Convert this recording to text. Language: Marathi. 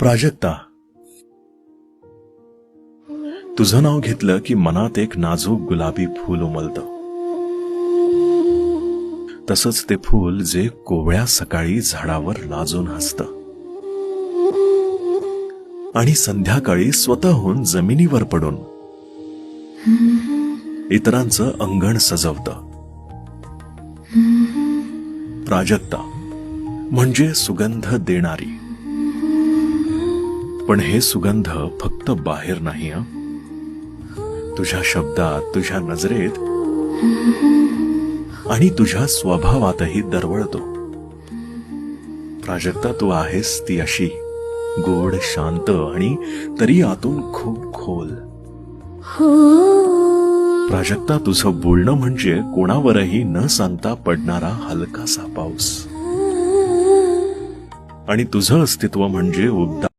प्राजक्ता, तुझं नाव घेतलं की मनात एक नाजूक गुलाबी फूल उमलतं. तसंच ते फूल जे कोवळ्या सकाळी झाडावर लाजून हसतं आणि संध्याकाळी स्वतःहून जमिनीवर पडून इतरांचं अंगण सजवतं. प्राजक्ता म्हणजे सुगंध देणारी. पण हे सुगंध फक्त बाहेर नाही, तुझ्या शब्दात, तुझ्या नजरेत आणि तुझ्या स्वभावातही दरवळतो. प्राजक्ता, तू आहेस ती अशी गोड, शांत आणि तरी आतून खूप खोल. प्राजक्ता, तुझं बोलणं म्हणजे कोणावरही न सांगता पडणारा हलकासा पाऊस. आणि तुझं अस्तित्व म्हणजे उबदार